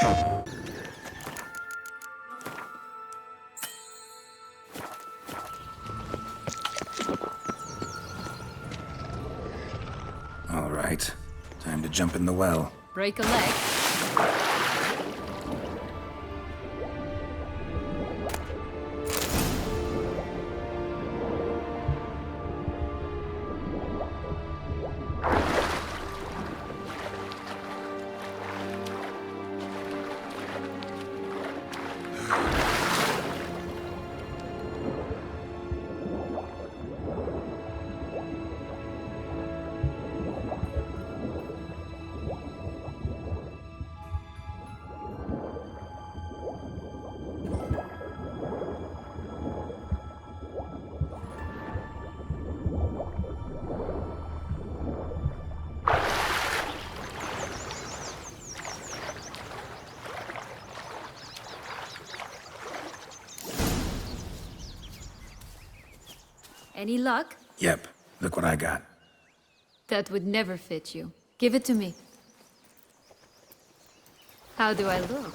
All right. Time to jump in the well. Break a leg? Any luck? Yep. Look what I got. That would never fit you. Give it to me. How do I look?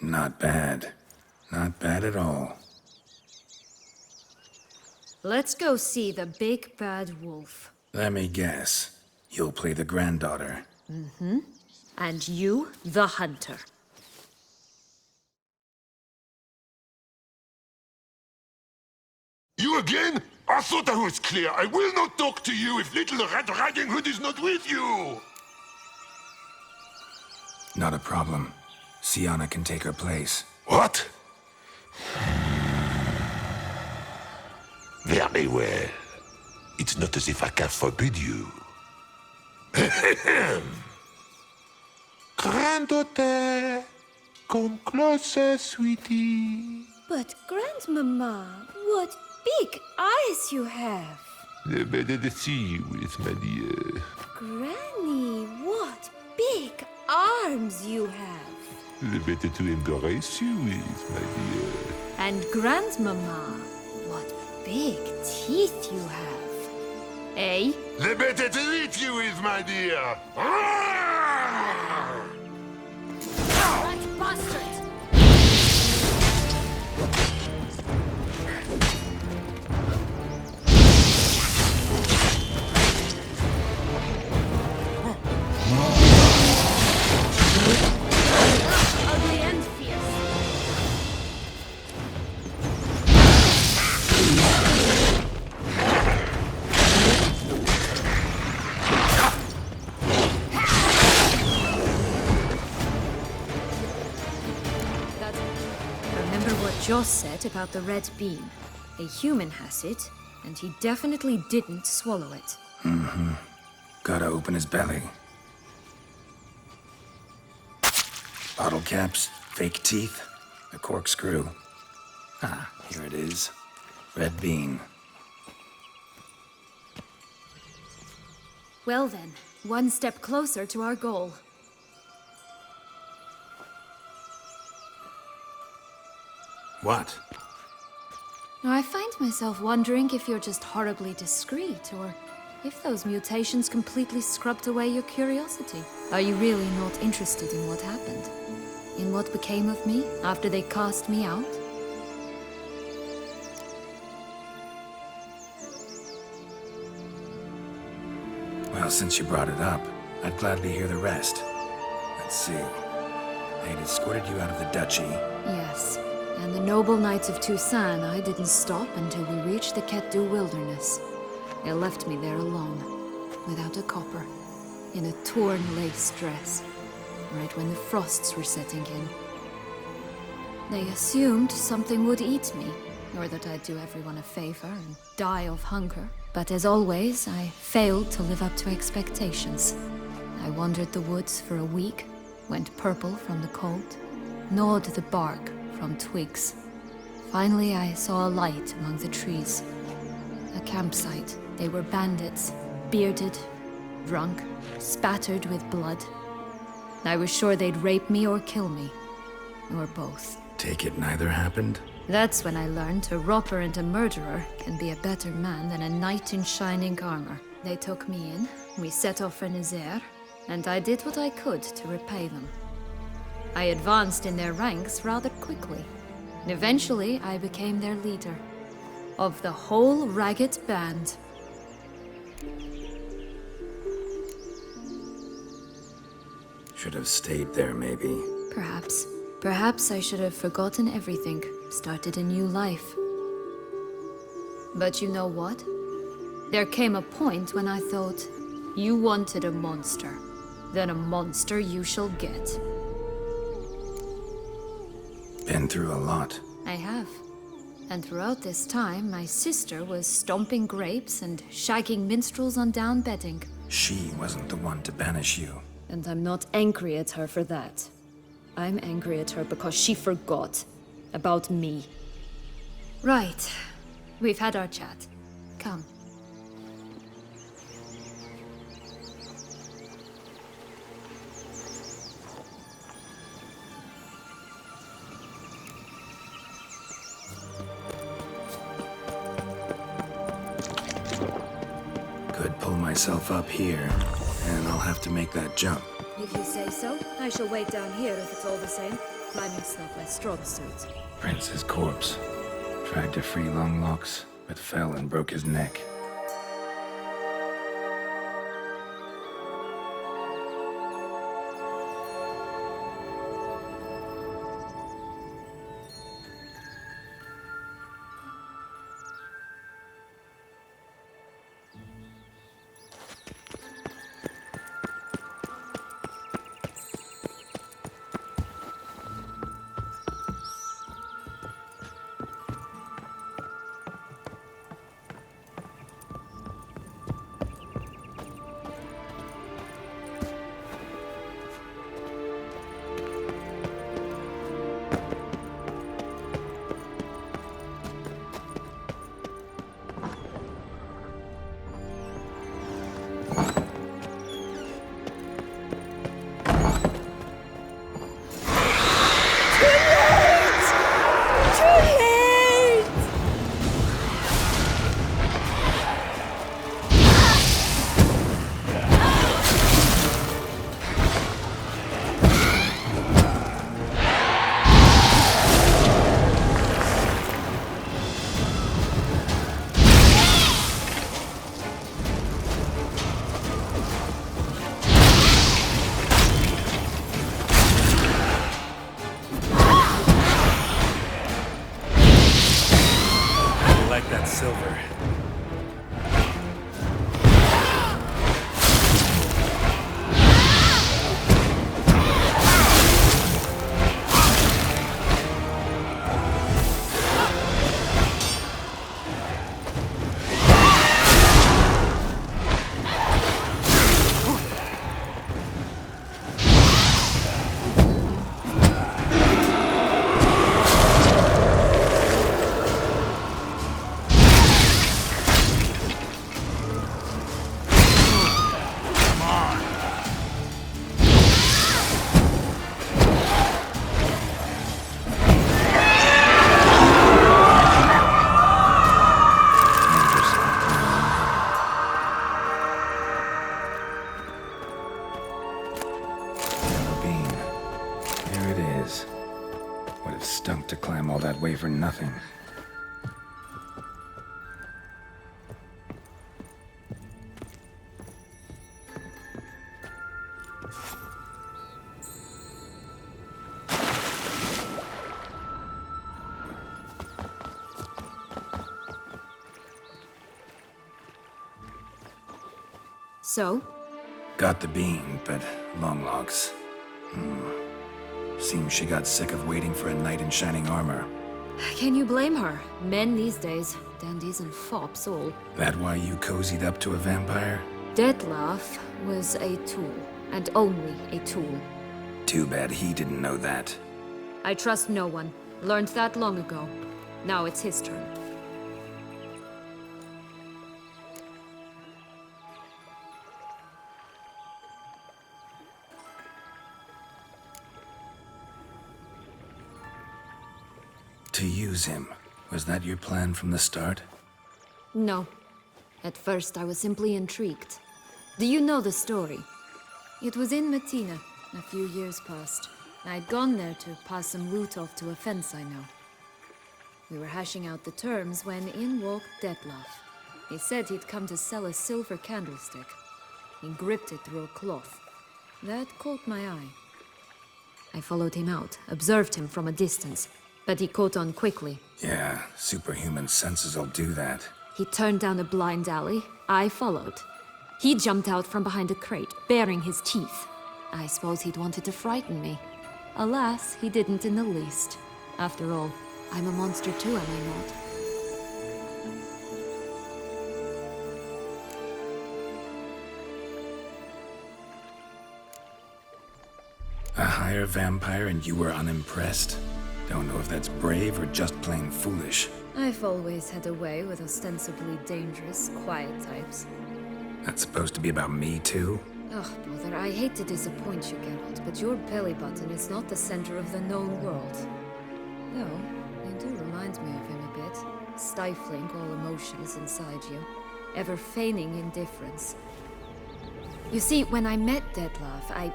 Not bad. Not bad at all. Let's go see the big bad wolf. Let me guess. You'll play the granddaughter. Mm-hmm. And you, the hunter. You again? I thought I was clear. I will not talk to you if little Red Riding Hood is not with you! Not a problem. Sienna can take her place. What? Very well. It's not as if I can forbid you. Granddaughter, come closer, sweetie. But Grandmama, what big eyes you have! The better to see you with, my dear. Granny, what big arms you have! The better to embrace you with, my dear. And Grandmama, what big teeth you have. Eh? The better to eat you with, my dear. That bastard! Ugly and fierce. Remember what Joss said about the red bean. A human has it, and he definitely didn't swallow it. Mm-hmm. Gotta open his belly. Bottle caps, fake teeth, a corkscrew. Ah, here it is. Red bean. Well then, one step closer to our goal. What? I find myself wondering if you're just horribly discreet, or if those mutations completely scrubbed away your curiosity. Are you really not interested in what happened? In what became of me after they cast me out? Well, since you brought it up, I'd gladly hear the rest. Let's see. They'd escorted you out of the duchy. Yes. And the noble knights of Toussaint, I didn't stop until we reached the Ketdu wilderness. They left me there alone, without a copper, in a torn lace dress, right when the frosts were setting in. They assumed something would eat me, or that I'd do everyone a favor and die of hunger. But as always, I failed to live up to expectations. I wandered the woods for a week, went purple from the cold, gnawed the bark from twigs. Finally, I saw a light among the trees. A campsite. They were bandits, bearded, drunk, spattered with blood. I was sure they'd rape me or kill me, or both. Take it neither happened? That's when I learned a robber and a murderer can be a better man than a knight in shining armor. They took me in, we set off for Nazaire, and I did what I could to repay them. I advanced in their ranks rather quickly, and eventually I became their leader. Of the whole ragged band. Should have stayed there, maybe. Perhaps. Perhaps I should have forgotten everything, started a new life. But you know what? There came a point when I thought, you wanted a monster. Then a monster you shall get. Been through a lot. I have. And throughout this time, my sister was stomping grapes and shagging minstrels on down bedding. She wasn't the one to banish you. And I'm not angry at her for that. I'm angry at her because she forgot about me. Right. We've had our chat. Come. Could pull myself up here, and I'll have to make that jump. If you say so, I shall wait down here if it's all the same. Climbing's not my strong suit. Prince's corpse. Tried to free Longlocks, but fell and broke his neck. Silver. Stunk to climb all that way for nothing. So? Got the bean, but Longlocks. Seems she got sick of waiting for a knight in shining armor. Can you blame her? Men these days, dandies and fops all. That why you cozied up to a vampire? Dettlaff was a tool, and only a tool. Too bad he didn't know that. I trust no one. Learned that long ago. Now it's his turn. to use him. Was that your plan from the start? No. At first, I was simply intrigued. Do you know the story? It was in Metina, a few years past. I'd gone there to pass some loot off to a fence I know. We were hashing out the terms when in walked Detlef. He said he'd come to sell a silver candlestick. He gripped it through a cloth. That caught my eye. I followed him out, observed him from a distance, but he caught on quickly. Yeah, superhuman senses will do that. He turned down a blind alley. I followed. He jumped out from behind a crate, baring his teeth. I suppose he'd wanted to frighten me. Alas, he didn't in the least. After all, I'm a monster too, am I not? A higher vampire and you were unimpressed? Don't know if that's brave or just plain foolish. I've always had a way with ostensibly dangerous, quiet types. That's supposed to be about me too? Ugh, brother, I hate to disappoint you, Geralt, but your belly button is not the center of the known world. Though, you do remind me of him a bit, stifling all emotions inside you, ever feigning indifference. You see, when I met Detlef,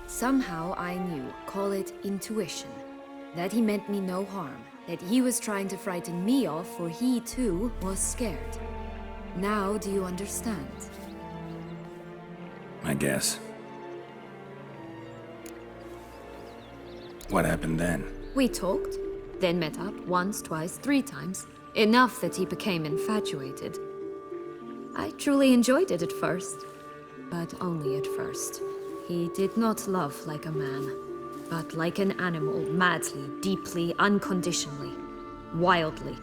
somehow I knew, call it intuition, that he meant me no harm, that he was trying to frighten me off, for he too was scared. Now do you understand? I guess. What happened then? We talked, then met up once, twice, 3 times. Enough that he became infatuated. I truly enjoyed it at first, but only at first. He did not love like a man, but like an animal, madly, deeply, unconditionally, wildly.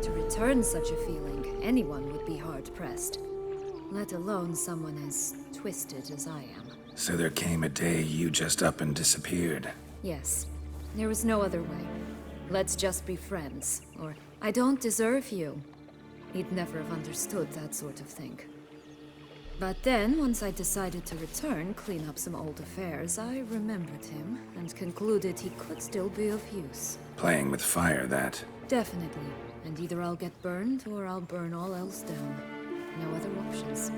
To return such a feeling, anyone would be hard-pressed, let alone someone as twisted as I am. So there came a day you just up and disappeared. Yes, there was no other way. Let's just be friends, or I don't deserve you. He'd never have understood that sort of thing. But then, once I decided to return, clean up some old affairs, I remembered him and concluded he could still be of use. Playing with fire, that. Definitely. And either I'll get burned, or I'll burn all else down. No other options.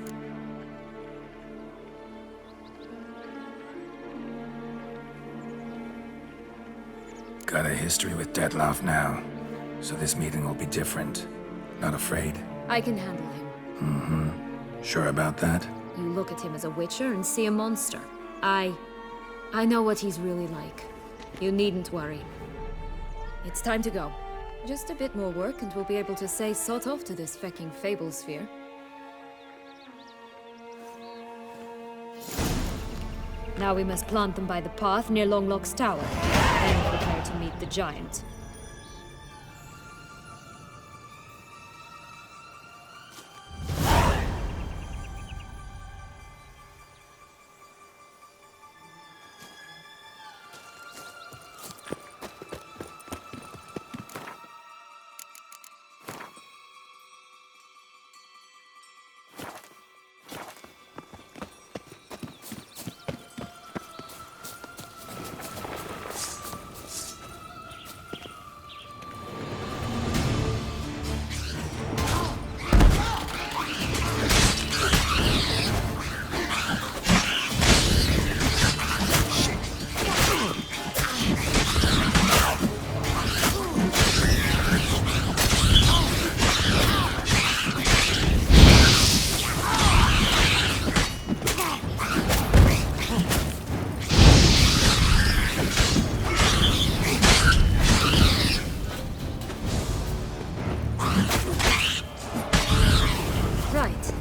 Got a history with Detlef now, so this meeting will be different. Not afraid? I can handle him. Sure about that? You look at him as a witcher and see a monster. I know what he's really like. You needn't worry. It's time to go. Just a bit more work and we'll be able to say sort off to this fecking fable sphere. Now we must plant them by the path near Longlock's tower, and prepare to meet the giant.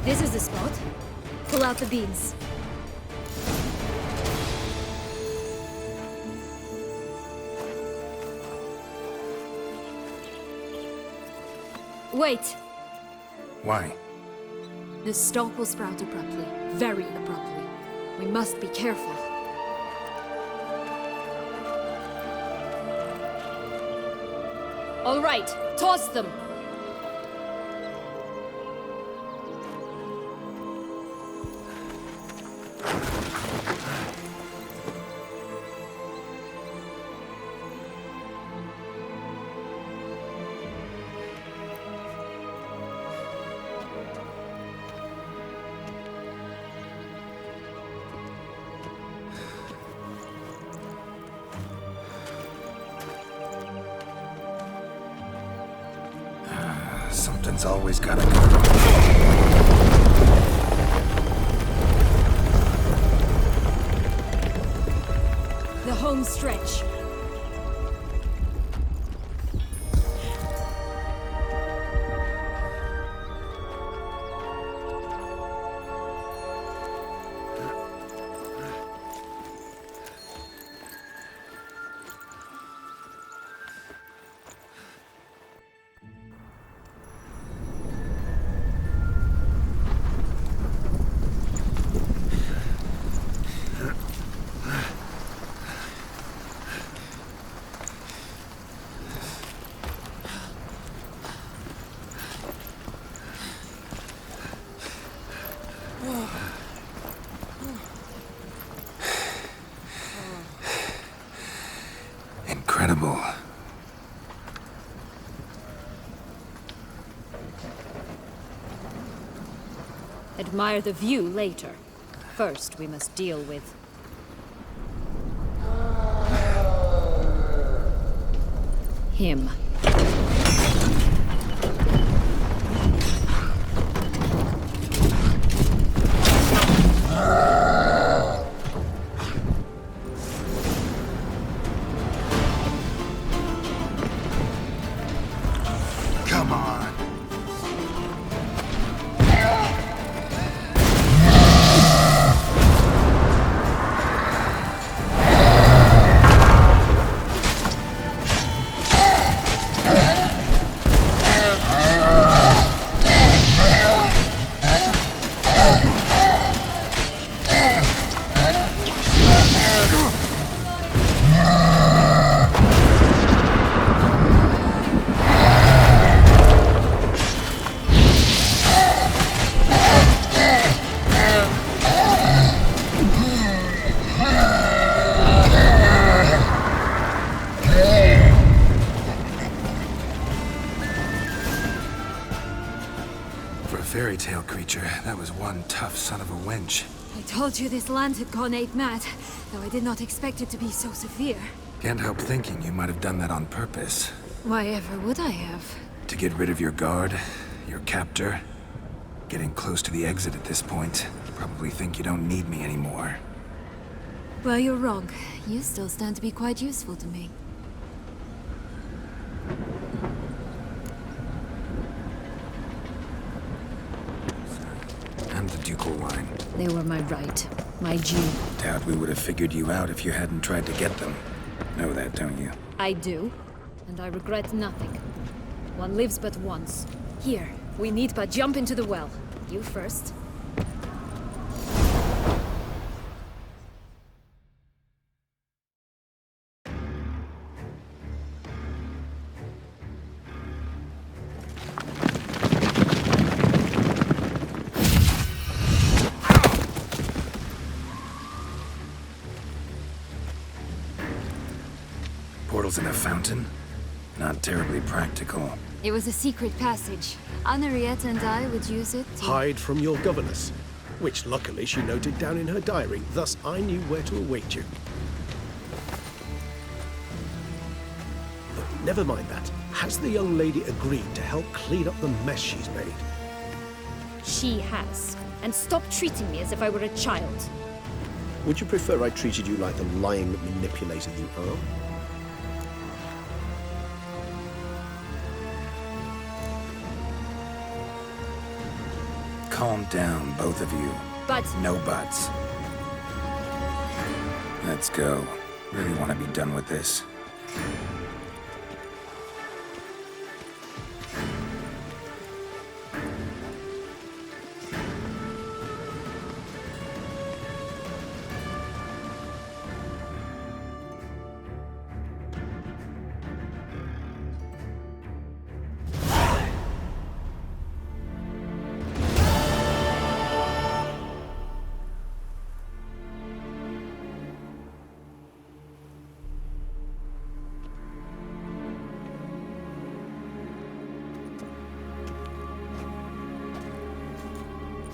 This is the spot. Pull out the beans. Wait! Why? The stalk will sprout abruptly. Very abruptly. We must be careful. All right, toss them! Something's always gotta go wrong. The home stretch. Incredible. Admire the view later. First, we must deal with... him. Come on. For a fairy tale creature, that was one tough son of a wench. I told you this land had gone ape mad, though I did not expect it to be so severe. Can't help thinking you might have done that on purpose. Why ever would I have? To get rid of your guard, your captor. Getting close to the exit at this point. Probably think you don't need me anymore. Well, you're wrong. You still stand to be quite useful to me. And the ducal wine. They were my right. My due. Doubt we would have figured you out if you hadn't tried to get them. Know that, don't you? I do, and I regret nothing. One lives but once. Here, we need but jump into the well. You first. Portals in a fountain? Not terribly practical. It was a secret passage. Henriette and I would use it to... Hide from your governess, which luckily she noted down in her diary, thus I knew where to await you. But never mind that. Has the young lady agreed to help clean up the mess she's made? She has. And stop treating me as if I were a child. Would you prefer I treated you like the lying manipulator you are? Calm down, both of you. But... No buts. Let's go. Really want to be done with this.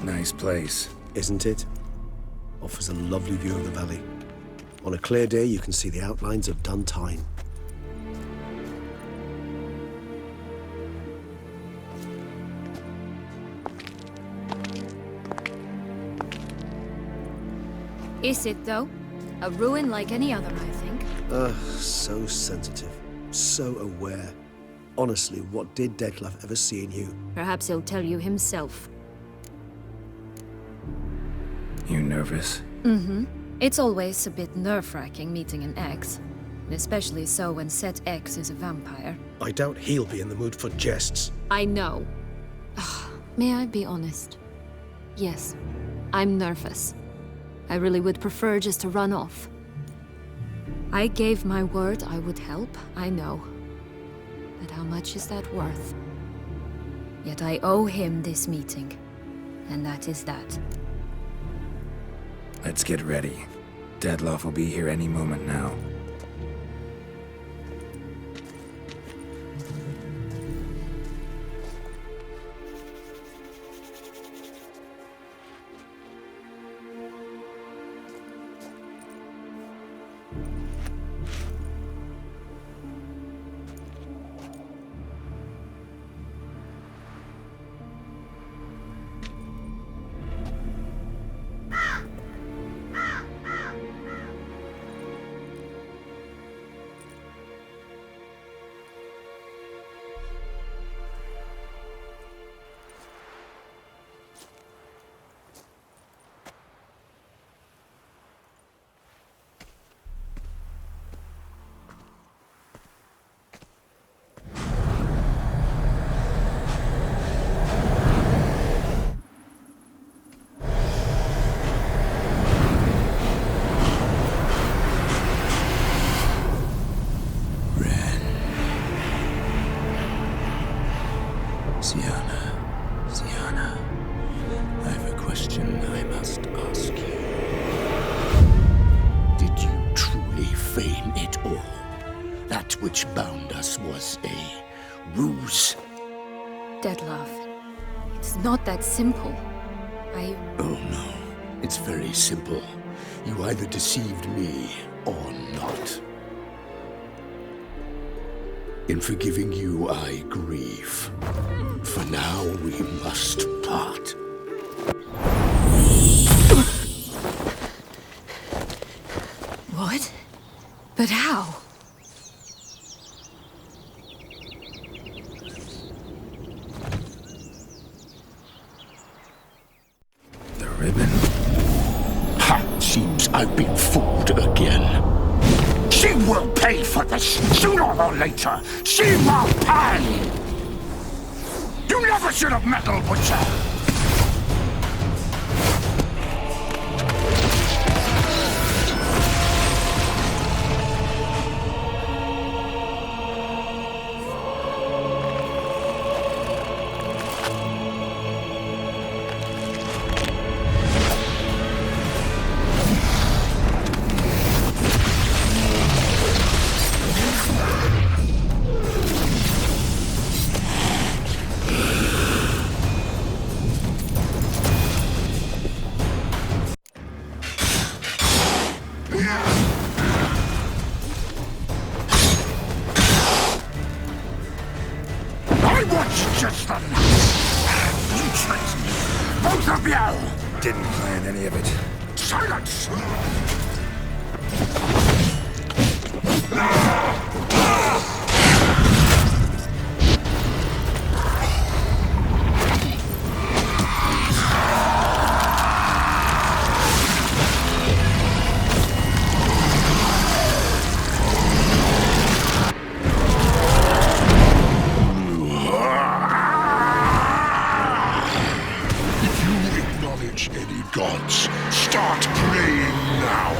Nice place. Isn't it? Offers a lovely view of the valley. On a clear day, you can see the outlines of Duntine. Is it, though? A ruin like any other, I think. So sensitive. So aware. Honestly, what did Detlef ever see in you? Perhaps he'll tell you himself. You nervous? It's always a bit nerve-wracking meeting an ex. Especially so when said ex is a vampire. I doubt he'll be in the mood for jests. I know. May I be honest? Yes, I'm nervous. I really would prefer just to run off. I gave my word I would help, I know. But how much is that worth? Yet I owe him this meeting. And that is that. Let's get ready. Detlef will be here any moment now. Sienna, I have a question I must ask you. Did you truly feign it all? That which bound us was a ruse? Detlef, it's not that simple. Oh no, it's very simple. You either deceived me or not. In forgiving you, I grieve. For now, we must part. What? But how? The ribbon? Ha! Seems I've been fooled again. She will pay for this, sooner or later. She will pay! You never should have meddled, Butcher! I watched just the last. You tricked me. Both of you! Didn't plan any of it. Silence! If you acknowledge any gods, start praying now.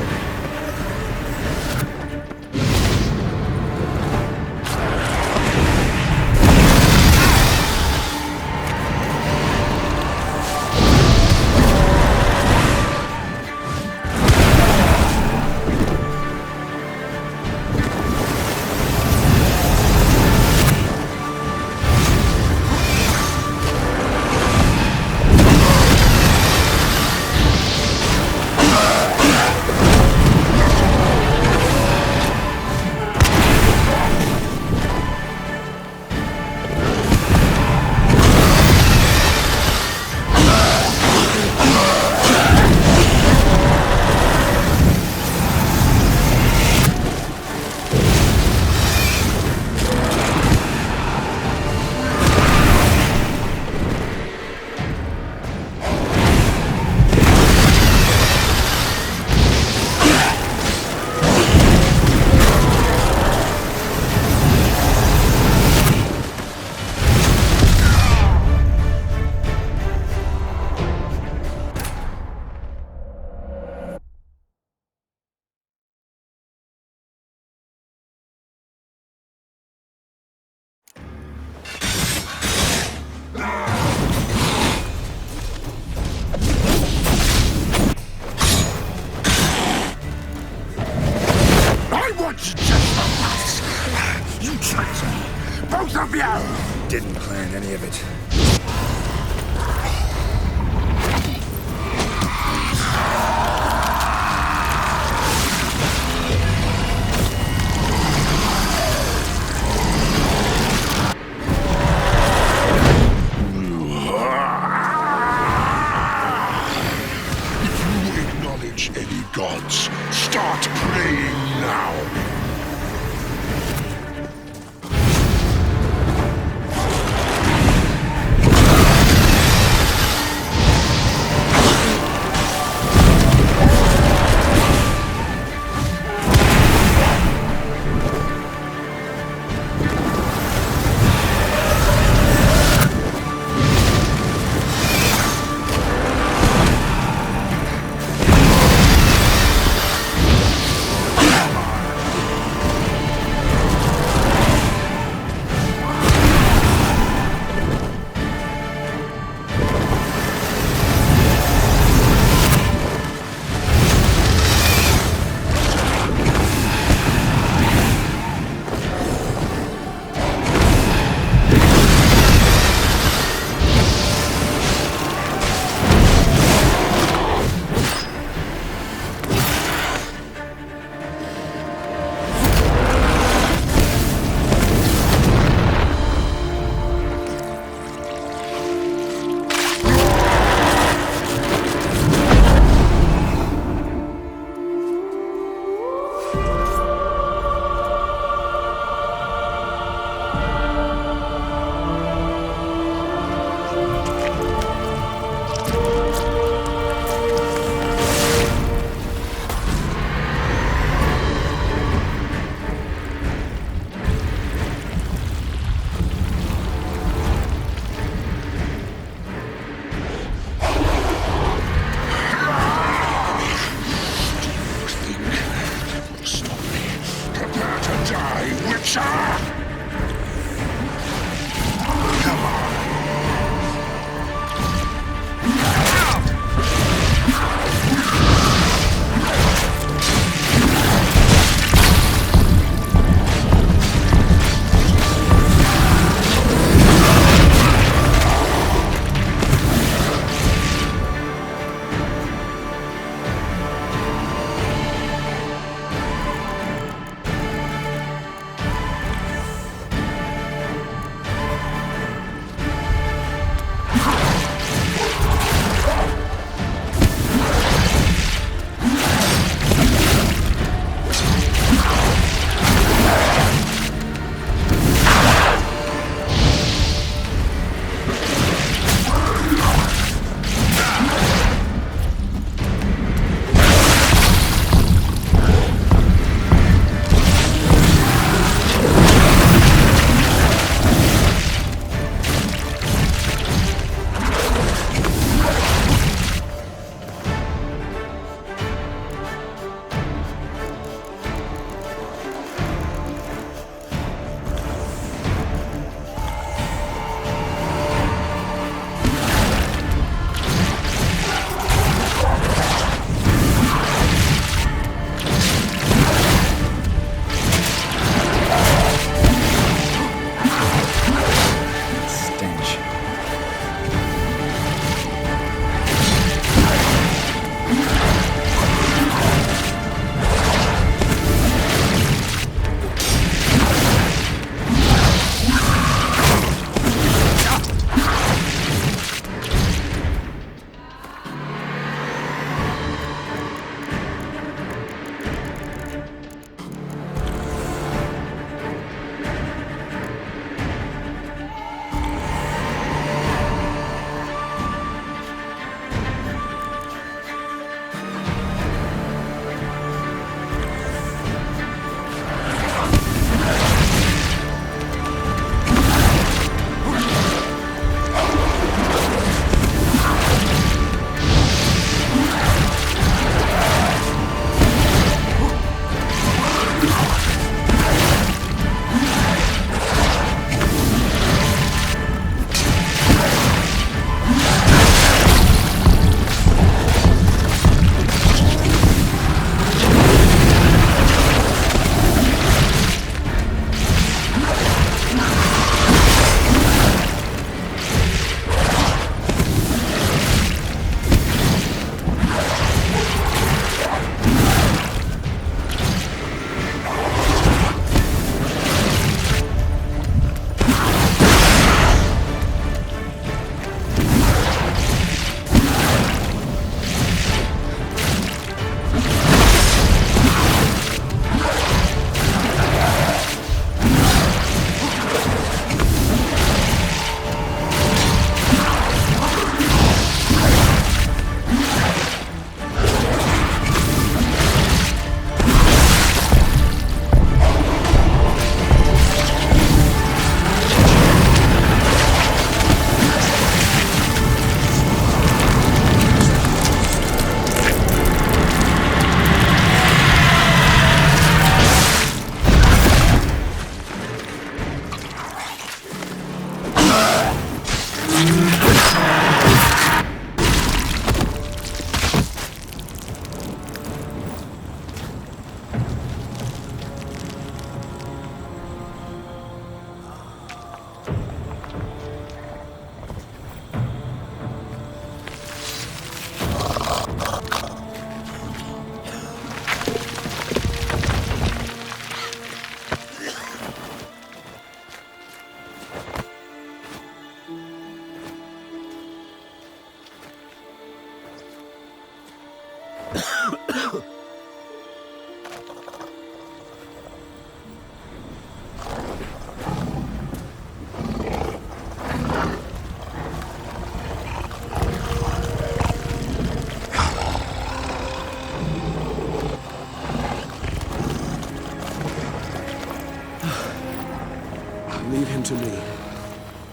learned any of it. If you acknowledge any gods, start praying now.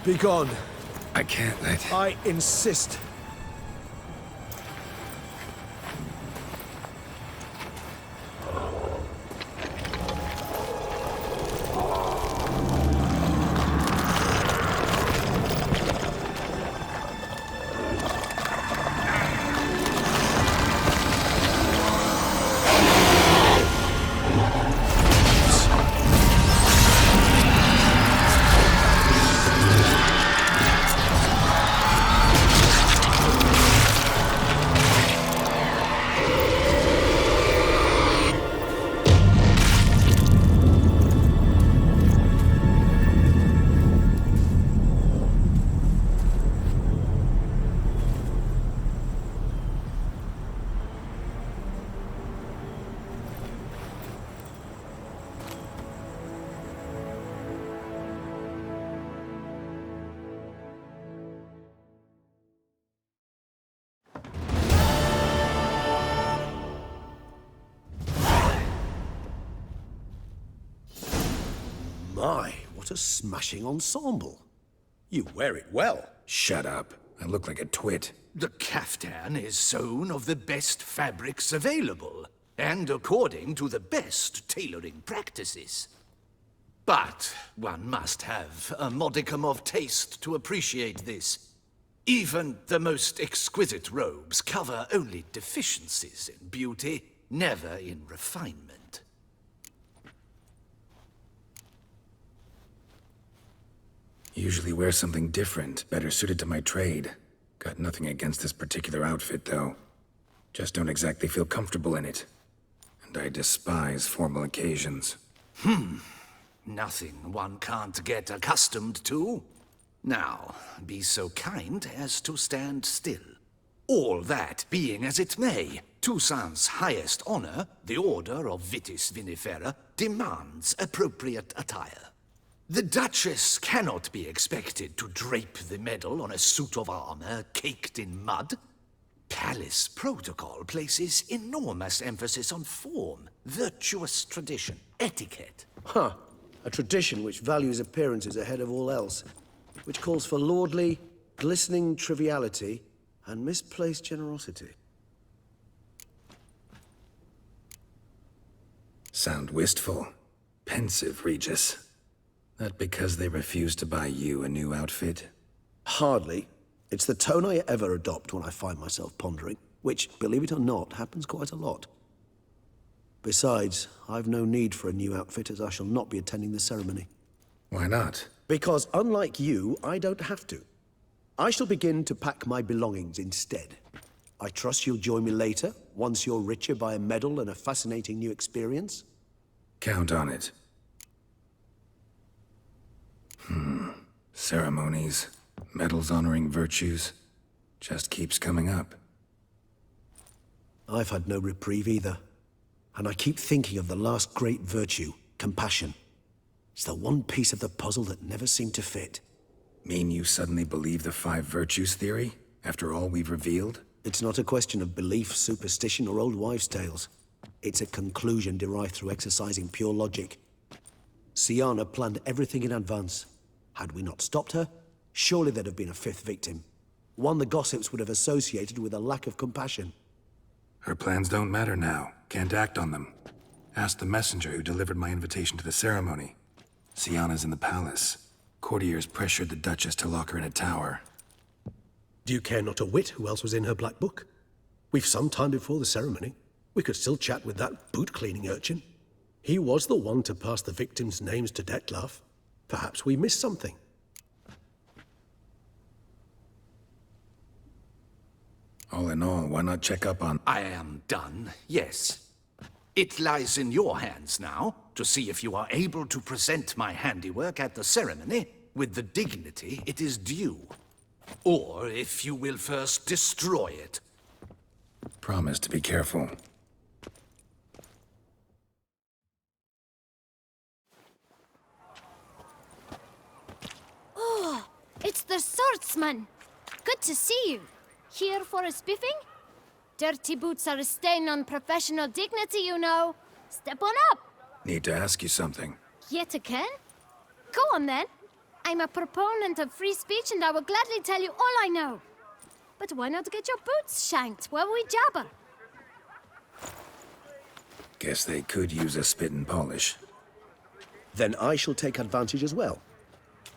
Be gone. I can't let... I insist. My, what a smashing ensemble. You wear it well. Shut up. I look like a twit. The caftan is sewn of the best fabrics available, and according to the best tailoring practices. But one must have a modicum of taste to appreciate this. Even the most exquisite robes cover only deficiencies in beauty, never in refinement. Usually wear something different, better suited to my trade. Got nothing against this particular outfit, though. Just don't exactly feel comfortable in it. And I despise formal occasions. Nothing one can't get accustomed to. Now, be so kind as to stand still. All that being as it may, Toussaint's highest honor, the Order of Vitis Vinifera, demands appropriate attire. The Duchess cannot be expected to drape the medal on a suit of armor caked in mud. Palace protocol places enormous emphasis on form, virtuous tradition, etiquette. Huh. A tradition which values appearances ahead of all else. Which calls for lordly, glistening triviality and misplaced generosity. Sound wistful. Pensive, Regis. That because they refuse to buy you a new outfit? Hardly. It's the tone I ever adopt when I find myself pondering, which, believe it or not, happens quite a lot. Besides, I've no need for a new outfit as I shall not be attending the ceremony. Why not? Because unlike you, I don't have to. I shall begin to pack my belongings instead. I trust you'll join me later, once you're richer by a medal and a fascinating new experience? Count on it. Ceremonies, medals honoring virtues, just keeps coming up. I've had no reprieve either. And I keep thinking of the last great virtue, compassion. It's the one piece of the puzzle that never seemed to fit. Mean you suddenly believe the 5 virtues theory, after all we've revealed? It's not a question of belief, superstition, or old wives' tales. It's a conclusion derived through exercising pure logic. Siana planned everything in advance. Had we not stopped her, surely there'd have been a 5th victim. One the gossips would have associated with a lack of compassion. Her plans don't matter now. Can't act on them. Ask the messenger who delivered my invitation to the ceremony. Siana's in the palace. Courtiers pressured the Duchess to lock her in a tower. Do you care not a whit who else was in her black book? We've some time before the ceremony. We could still chat with that boot-cleaning urchin. He was the one to pass the victims' names to Dettlaff. Perhaps we missed something. All in all, why not check up on... I am done, yes. It lies in your hands now to see if you are able to present my handiwork at the ceremony with the dignity it is due. Or if you will first destroy it. Promise to be careful. Oh, it's the swordsman. Good to see you. Here for a spiffing? Dirty boots are a stain on professional dignity, you know. Step on up. Need to ask you something. Yet again? Go on then. I'm a proponent of free speech and I will gladly tell you all I know. But why not get your boots shanked while we jabber? Guess they could use a spit and polish. Then I shall take advantage as well.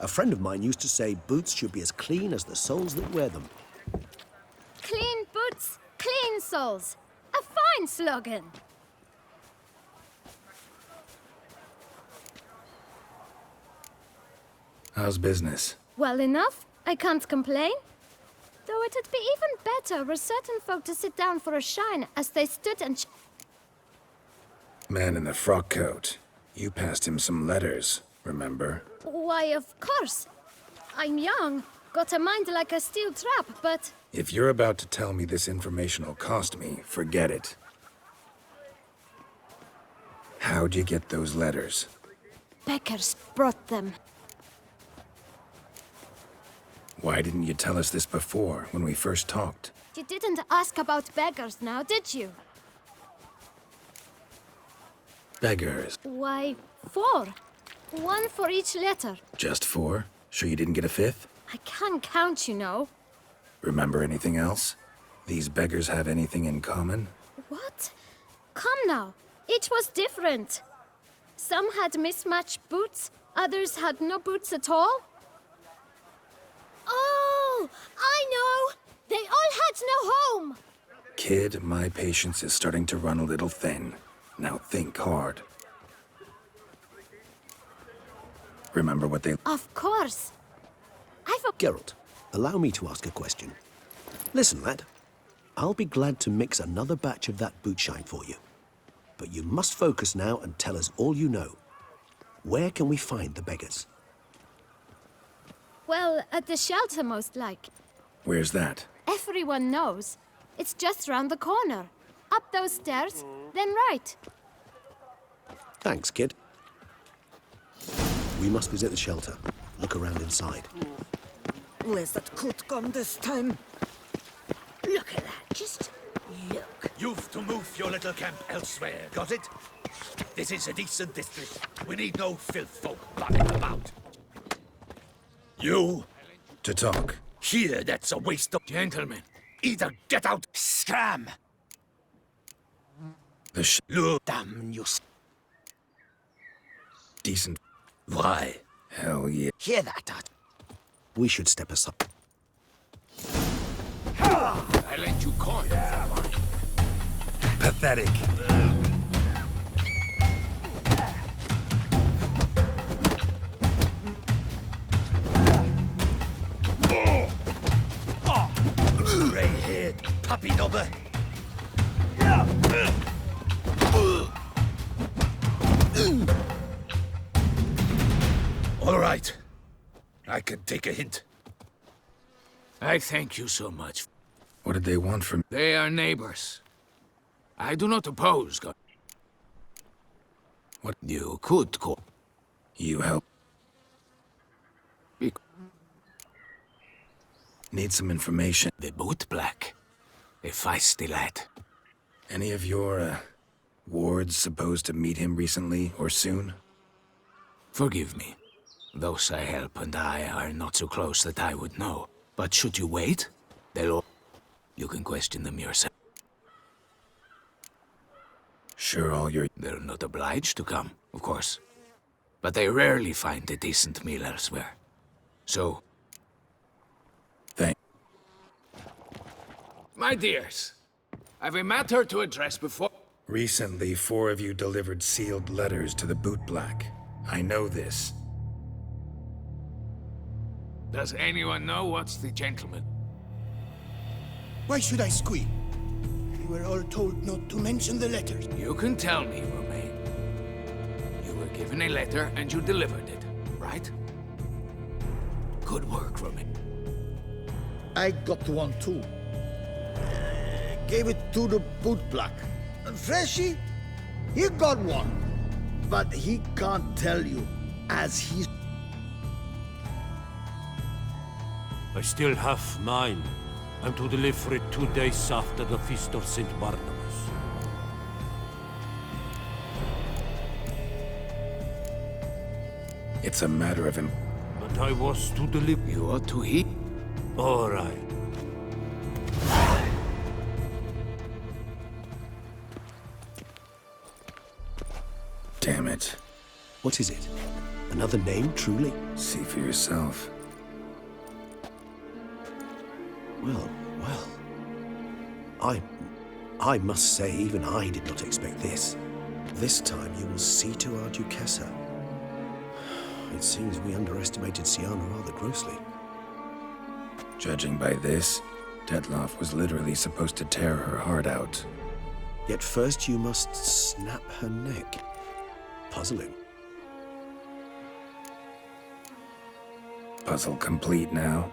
A friend of mine used to say boots should be as clean as the soles that wear them. Clean boots, clean soles. A fine slogan. How's business? Well enough. I can't complain. Though it'd be even better were certain folk to sit down for a shine as they stood and Man in the frock coat. You passed him some letters, remember? Why, of course. I'm young, got a mind like a steel trap, but... If you're about to tell me this information will cost me, forget it. How'd you get those letters? Beggars brought them. Why didn't you tell us this before, when we first talked? You didn't ask about beggars now, did you? Beggars. Why, 4. 1 for each letter. Just 4? Sure you didn't get a 5th? I can't count, you know. Remember anything else? These beggars have anything in common? What? Come now. Each was different. Some had mismatched boots, others had no boots at all. Oh, I know! They all had no home! Kid, my patience is starting to run a little thin. Now think hard. Remember what they... Of course. Geralt, allow me to ask a question. Listen, lad. I'll be glad to mix another batch of that boot shine for you. But you must focus now and tell us all you know. Where can we find the beggars? Well, at the shelter, most like. Where's that? Everyone knows. It's just round the corner. Up those stairs, then right. Thanks, kid. We must visit the shelter. Look around inside. Where's that coot gone this time? Look at that, just look. You've to move your little camp elsewhere, got it? This is a decent district. We need no filth folk plodding about. You... To talk. Here, that's a waste of... Gentlemen, either get out... Scram! The Look, damn you... Decent. Why? Hell yeah. Hear that, Dad? We should step aside. I lent you coin. Pathetic. Grey-haired puppy knobber. All right. I can take a hint. I thank you so much. What did they want from... They are neighbors. I do not oppose God. What? You could call. You help. Be Need some information. the boot black. A feisty lad. Any of your, wards supposed to meet him recently or soon? Forgive me. Those I help and I are not so close that I would know. But should you wait, they'll all... You can question them yourself. Sure all your... They're not obliged to come, of course. But they rarely find a decent meal elsewhere. So... Thank... My dears, I've a matter to address before... Recently, 4 of you delivered sealed letters to the boot black. I know this. Does anyone know what's the gentleman? Why should I squeal? We were all told not to mention the letters. You can tell me, Romain. You were given a letter and you delivered it, right? Good work, Romain. I got one too. Gave it to the boot black. And Freshy, he got one. But he can't tell you, as he's... I still have mine. I'm to deliver it 2 days after the Feast of St. Barnabas. It's a matter of him. but I was to deliver. You ought to eat. All right. Damn it. What is it? Another name, truly? See for yourself. Well, I must say, even I did not expect this. This time you will see to our Duchessa. It seems we underestimated Siana rather grossly. Judging by this, Detloff was literally supposed to tear her heart out. Yet first you must snap her neck. Puzzling. Puzzle complete now.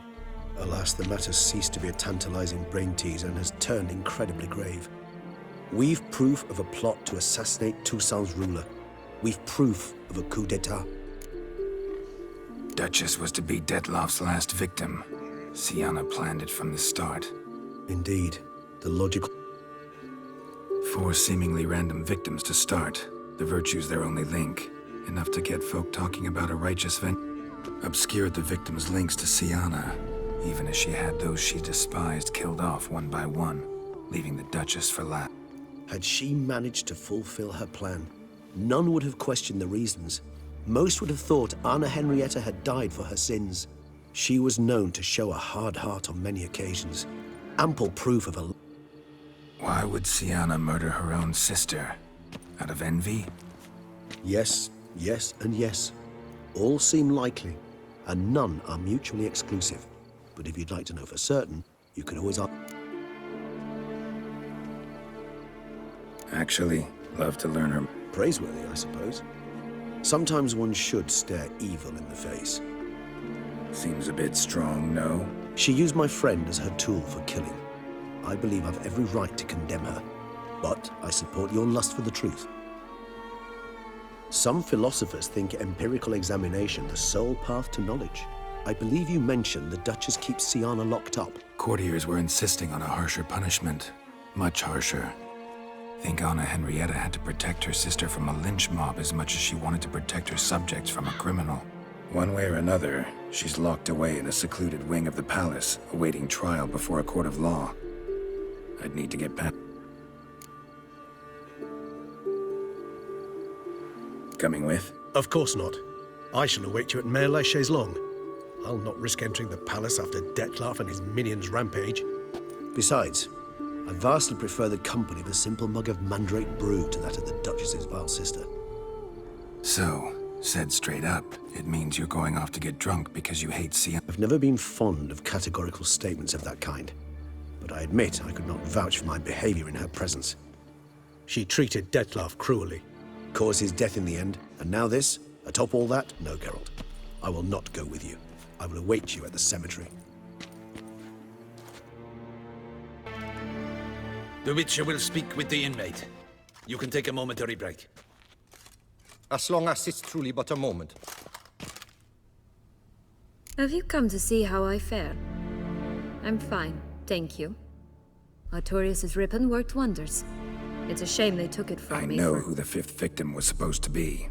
Alas, the matter ceased to be a tantalizing brain teaser and has turned incredibly grave. We've proof of a plot to assassinate Toussaint's ruler. We've proof of a coup d'etat. Duchess was to be Detloff's last victim. Siana planned it from the start. Indeed, the logical... 4 seemingly random victims to start. The virtue's their only link. Enough to get folk talking about a righteous obscured the victims' links to Siana, even as she had those she despised killed off one by one, leaving the Duchess for last. Had she managed to fulfill her plan, none would have questioned the reasons. Most would have thought Anna Henrietta had died for her sins. She was known to show a hard heart on many occasions. Ample proof of a... Why would Siana murder her own sister? Out of envy? Yes, yes, and yes. All seem likely, and none are mutually exclusive. But if you'd like to know for certain, you can always... Actually, love to learn her. Praiseworthy, I suppose. Sometimes one should stare evil in the face. Seems a bit strong, no? She used my friend as her tool for killing. I believe I've every right to condemn her, but I support your lust for the truth. Some philosophers think empirical examination the sole path to knowledge. I believe you mentioned the Duchess keeps Siana locked up. Courtiers were insisting on a harsher punishment. Much harsher. Think Anna Henrietta had to protect her sister from a lynch mob as much as she wanted to protect her subjects from a criminal. One way or another, she's locked away in a secluded wing of the palace, awaiting trial before a court of law. I'd need to get past... Coming with? Of course not. I shall await you at Mare la Chaise-Longue. I'll not risk entering the palace after Detloff and his minions rampage. Besides, I vastly prefer the company of a simple mug of mandrake brew to that of the Duchess's vile sister. So, said straight up, it means you're going off to get drunk because you hate Siana. I've never been fond of categorical statements of that kind, but I admit I could not vouch for my behavior in her presence. She treated Detloff cruelly, caused his death in the end, and now this? Atop all that? No, Geralt. I will not go with you. I will await you at the cemetery. The Witcher will speak with the inmate. You can take a momentary break. As long as it's truly but a moment. Have you come to see how I fare? I'm fine, thank you. Artorius' ribbon worked wonders. It's a shame they took it from me. I know who the 5th victim was supposed to be.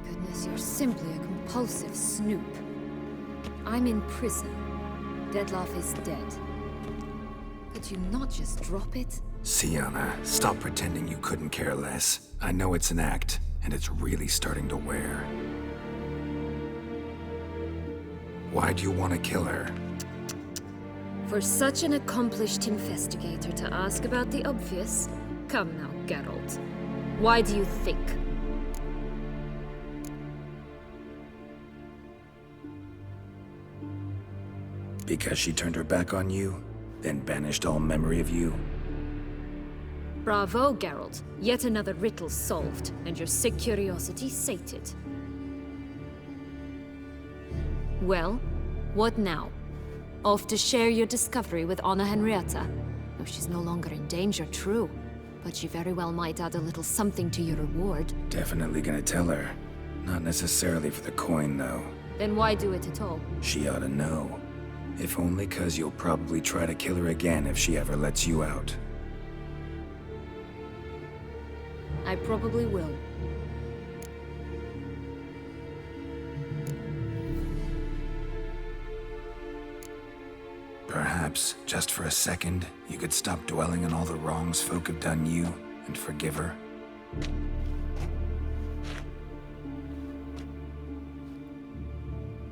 Goodness, you're simply a compulsive snoop. I'm in prison. Detloff is dead. Could you not just drop it? Siana, stop pretending you couldn't care less. I know it's an act, and it's really starting to wear. Why do you want to kill her? For such an accomplished investigator to ask about the obvious? Come now, Geralt. Why do you think? Because she turned her back on you, then banished all memory of you? Bravo, Geralt. Yet another riddle solved, and your sick curiosity sated. Well, what now? Off to share your discovery with Anna Henrietta? No, she's no longer in danger, true. But she very well might add a little something to your reward. Definitely gonna tell her. Not necessarily for the coin, though. Then why do it at all? She ought to know. If only 'cause you'll probably try to kill her again if she ever lets you out. I probably will. Perhaps, just for a second, you could stop dwelling on all the wrongs folk have done you and forgive her.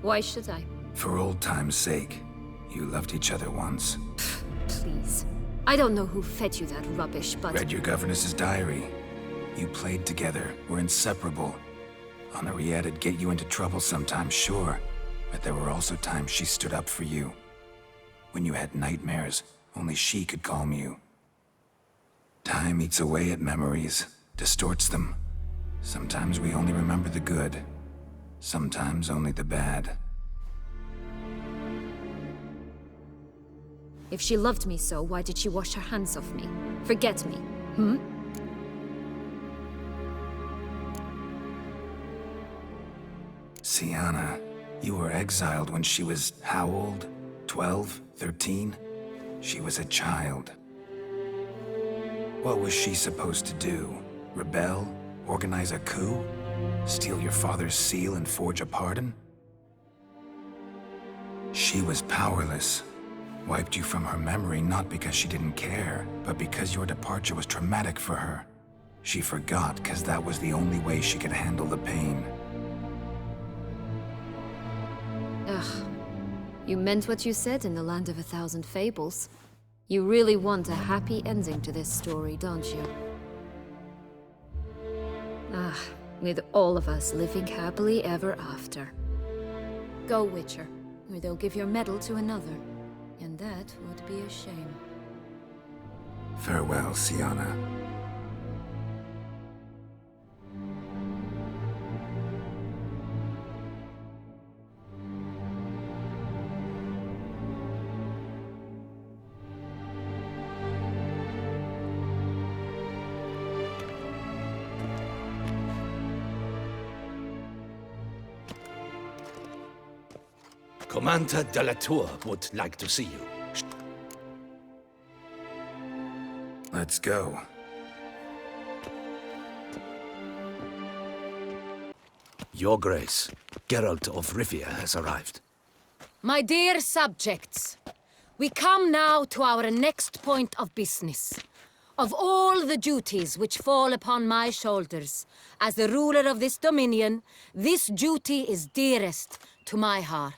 Why should I? For old time's sake. You loved each other once. Please. I don't know who fed you that rubbish, but... Read your governess's diary. You played together, were inseparable. Henriette'd get you into trouble sometimes, sure. But there were also times she stood up for you. When you had nightmares, only she could calm you. Time eats away at memories, distorts them. Sometimes we only remember the good. Sometimes only the bad. If she loved me so, why did she wash her hands off me? Forget me, Sienna, you were exiled when she was how old? 12? 13? She was a child. What was she supposed to do? Rebel? Organize a coup? Steal your father's seal and forge a pardon? She was powerless. Wiped you from her memory not because she didn't care, but because your departure was traumatic for her. She forgot because that was the only way she could handle the pain. Ugh. You meant what you said in the Land of 1,000 Fables. You really want a happy ending to this story, don't you? Ah, with all of us living happily ever after. Go, Witcher, or they'll give your medal to another. And that would be a shame. Farewell, Sienna. Commander de la Tour would like to see you. Let's go. Your Grace, Geralt of Rivia has arrived. My dear subjects, we come now to our next point of business. Of all the duties which fall upon my shoulders, as the ruler of this dominion, this duty is dearest to my heart.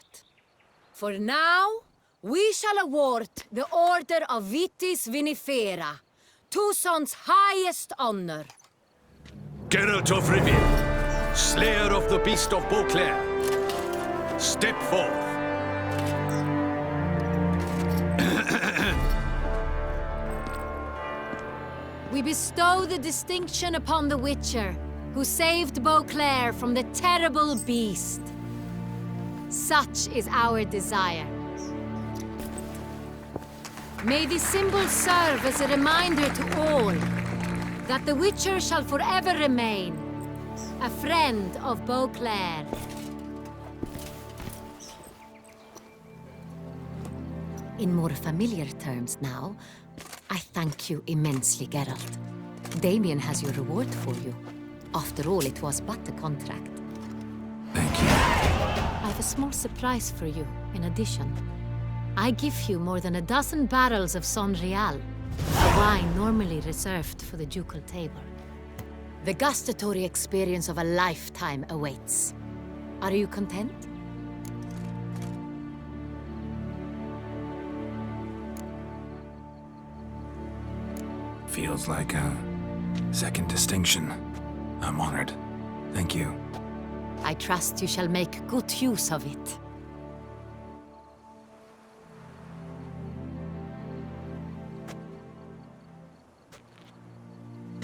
For now, we shall award the Order of Vitis Vinifera, Toussaint's highest honor. Geralt of Rivia, Slayer of the Beast of Beauclair, step forth. We bestow the distinction upon the Witcher, who saved Beauclair from the terrible beast. Such is our desire. May this symbol serve as a reminder to all that the Witcher shall forever remain a friend of Beauclair. In more familiar terms now, I thank you immensely, Geralt. Damien has your reward for you. After all, it was but a contract. Thank you. I have a small surprise for you, in addition. I give you more than a dozen barrels of Sonrial, a wine normally reserved for the ducal table. The gustatory experience of a lifetime awaits. Are you content? Feels like a second distinction. I'm honored. Thank you. I trust you shall make good use of it.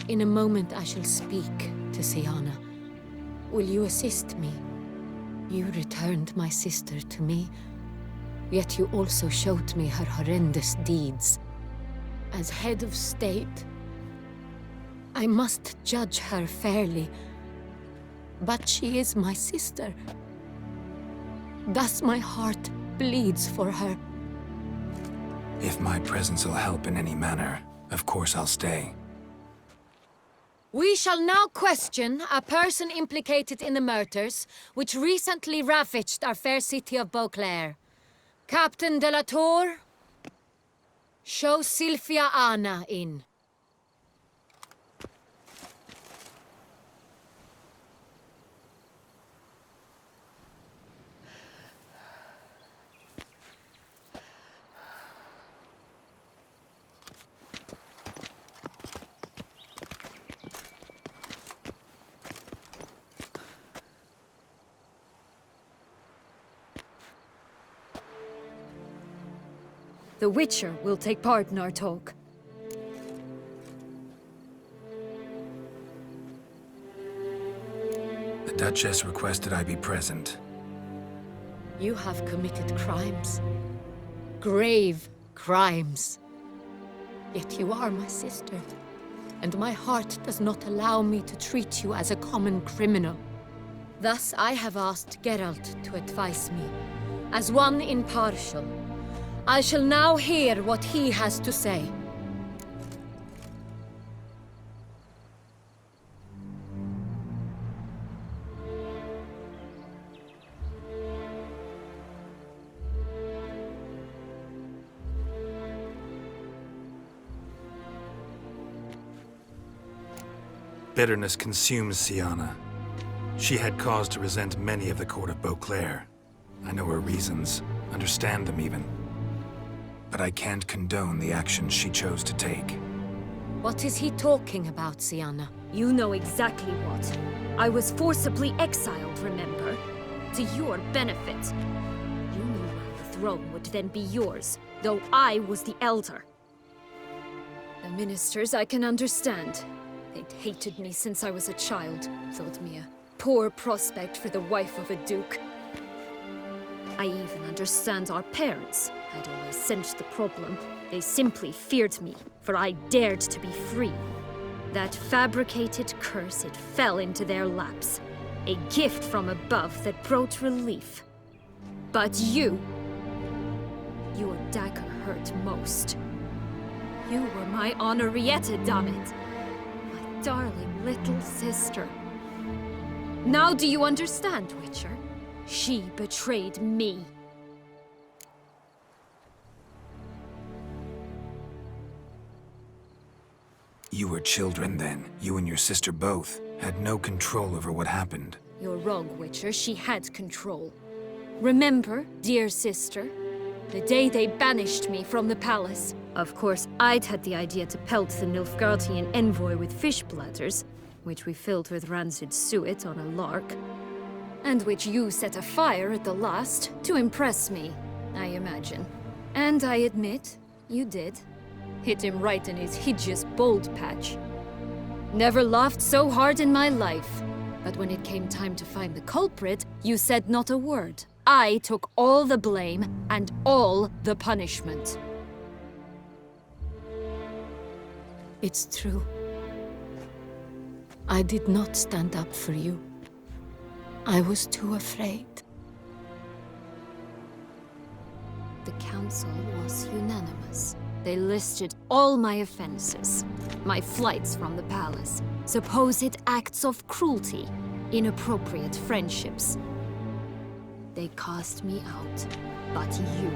In a moment I shall speak to Sienna. Will you assist me? You returned my sister to me, yet you also showed me her horrendous deeds. As head of state, I must judge her fairly. But she is my sister. Thus my heart bleeds for her. If my presence will help in any manner, of course I'll stay. We shall now question a person implicated in the murders which recently ravaged our fair city of Beauclair. Captain de la Tour, Show Sylvia Anna in. The Witcher will take part in our talk. The Duchess requested I be present. You have committed crimes. Grave crimes. Yet you are my sister, and my heart does not allow me to treat you as a common criminal. Thus I have asked Geralt to advise me, as one impartial. I shall now hear what he has to say. Bitterness consumes Siana. She had cause to resent many of the court of Beauclair. I know her reasons, understand them even. But I can't condone the actions she chose to take. What is he talking about, Siana? You know exactly what. I was forcibly exiled, remember? To your benefit. You knew the throne would then be yours, though I was the elder. The ministers I can understand. They'd hated me since I was a child, thought me a poor prospect for the wife of a duke. I even understand our parents. I'd always sensed the problem. They simply feared me, for I dared to be free. That fabricated curse, it fell into their laps. A gift from above that brought relief. But you... your dagger hurt most. You were my Henrietta, damn it. My darling little sister. Now do you understand, Witcher? She betrayed me. You were children then. You and your sister both had no control over what happened. You're wrong, Witcher. She had control. Remember, dear sister, the day they banished me from the palace. Of course, I'd had the idea to pelt the Nilfgaardian envoy with fish bladders, which we filled with rancid suet on a lark, and which you set afire at the last to impress me, I imagine. And I admit, you did. Hit him right in his hideous bald patch. Never laughed so hard in my life. But when it came time to find the culprit, you said not a word. I took all the blame and all the punishment. It's true. I did not stand up for you. I was too afraid. The council was unanimous. They listed all my offenses. My flights from the palace, supposed acts of cruelty, inappropriate friendships. They cast me out. But you,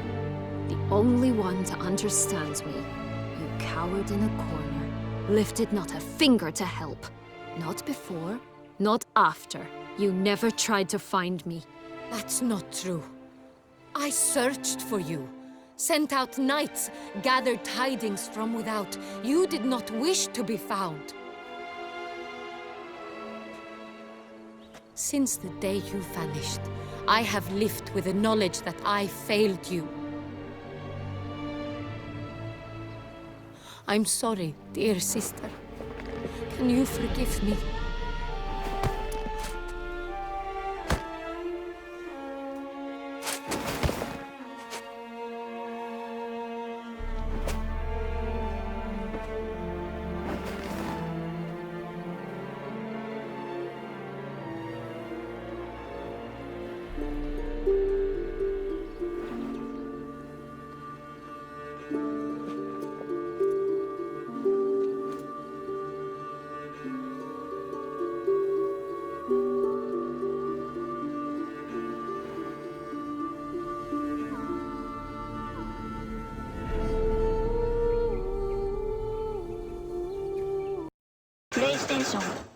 the only one to understand me, you cowered in a corner, lifted not a finger to help. Not before, not after. You never tried to find me. That's not true. I searched for you. Sent out knights, gathered tidings from without. You did not wish to be found. Since the day you vanished, I have lived with the knowledge that I failed you. I'm sorry, dear sister. Can you forgive me? station.